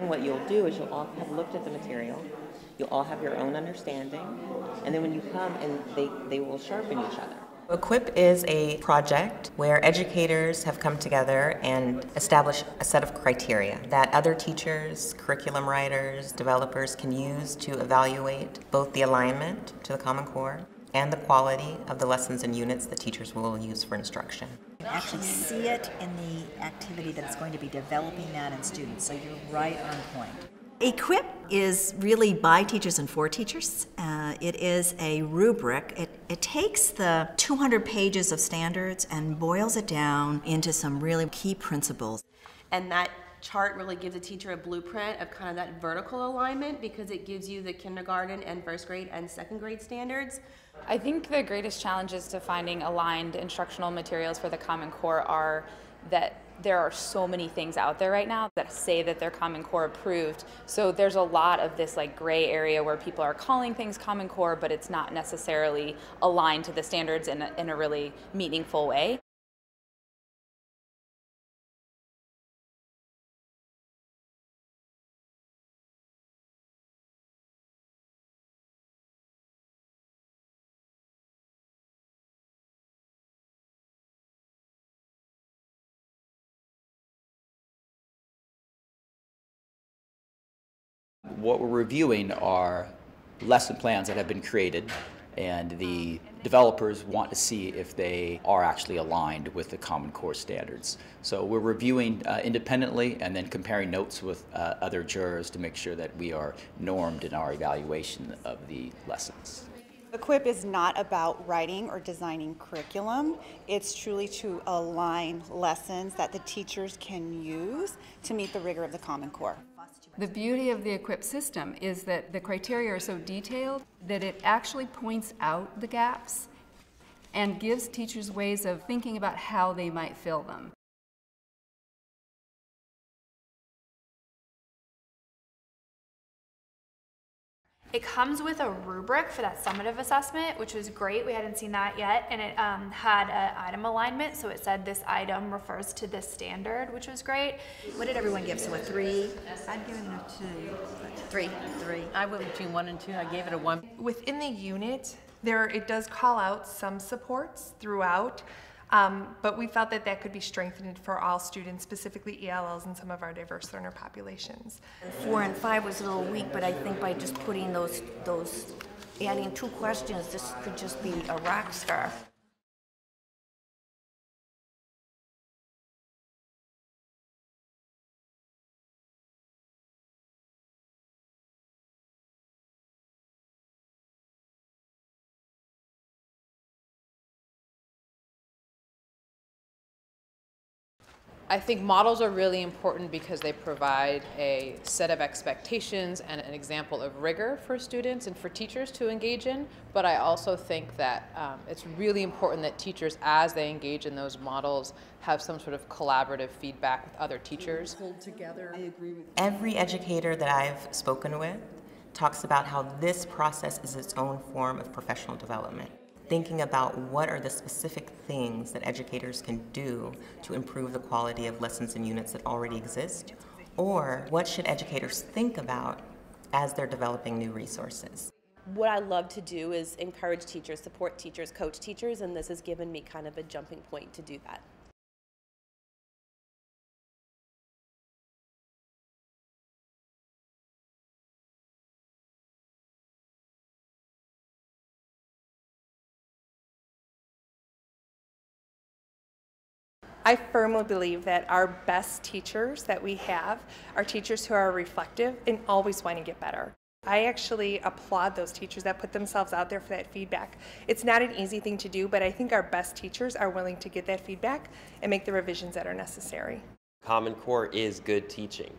And what you'll do is you'll all have looked at the material, you'll all have your own understanding, and then when you come and they will sharpen each other. EQuIP is a project where educators have come together and established a set of criteria that other teachers, curriculum writers, developers can use to evaluate both the alignment to the Common Core and the quality of the lessons and units that teachers will use for instruction. You can actually see it in the activity that it's going to be developing that in students, so you're right on point. EQuIP is really by teachers and for teachers. It is a rubric. It takes the 200 pages of standards and boils it down into some really key principles. And that chart really gives a teacher a blueprint of kind of that vertical alignment, because it gives you the kindergarten and first grade and second grade standards. I think the greatest challenges to finding aligned instructional materials for the Common Core are that there are so many things out there right now that say that they're Common Core approved. So there's a lot of this like gray area where people are calling things Common Core, but it's not necessarily aligned to the standards in a really meaningful way. What we're reviewing are lesson plans that have been created, and the developers want to see if they are actually aligned with the Common Core standards. So we're reviewing independently and then comparing notes with other jurors to make sure that we are normed in our evaluation of the lessons. EQuIP is not about writing or designing curriculum. It's truly to align lessons that the teachers can use to meet the rigor of the Common Core. The beauty of the EQuIP system is that the criteria are so detailed that it actually points out the gaps and gives teachers ways of thinking about how they might fill them. It comes with a rubric for that summative assessment, which was great. We hadn't seen that yet. And it had an item alignment, so it said this item refers to this standard, which was great. What did everyone give? So a 3? I'd give it a 2. 3. I went between 1 and 2. I gave it a 1. Within the unit, it does call out some supports throughout, but we felt that that could be strengthened for all students, specifically ELLs and some of our diverse learner populations. 4 and 5 was a little weak, but I think by just putting adding 2 questions, this could just be a rock star. I think models are really important because they provide a set of expectations and an example of rigor for students and for teachers to engage in. But I also think that it's really important that teachers, as they engage in those models, have some sort of collaborative feedback with other teachers. Hold together. I agree with you. Every educator that I've spoken with talks about how this process is its own form of professional development. Thinking about what are the specific things that educators can do to improve the quality of lessons and units that already exist, or what should educators think about as they're developing new resources. What I love to do is encourage teachers, support teachers, coach teachers, and this has given me kind of a jumping point to do that. I firmly believe that our best teachers that we have are teachers who are reflective and always want to get better. I actually applaud those teachers that put themselves out there for that feedback. It's not an easy thing to do, but I think our best teachers are willing to get that feedback and make the revisions that are necessary. Common Core is good teaching,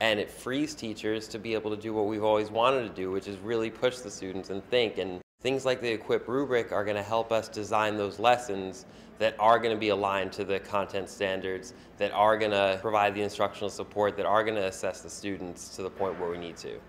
and it frees teachers to be able to do what we've always wanted to do, which is really push the students and think. And things like the EQuIP rubric are going to help us design those lessons that are going to be aligned to the content standards, that are going to provide the instructional support, that are going to assess the students to the point where we need to.